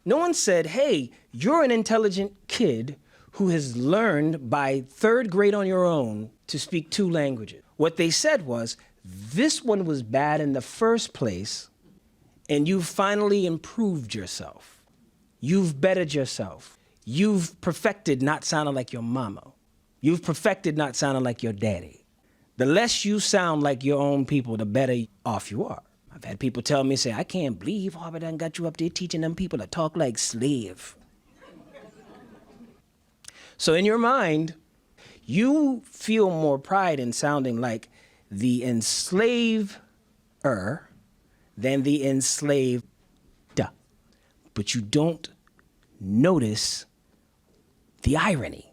No one said, hey, you're an intelligent kid who has learned by 3rd grade on your own to speak 2 languages. What they said was, this one was bad in the first place, and you've finally improved yourself. You've bettered yourself. You've perfected not sounding like your mama. You've perfected not sounding like your daddy. The less you sound like your own people, the better off you are. I've had people tell me, say, I can't believe Harvard done got you up there teaching them people to talk like slave. So in your mind, you feel more pride in sounding like the enslaver than the enslaved. But you don't notice the irony.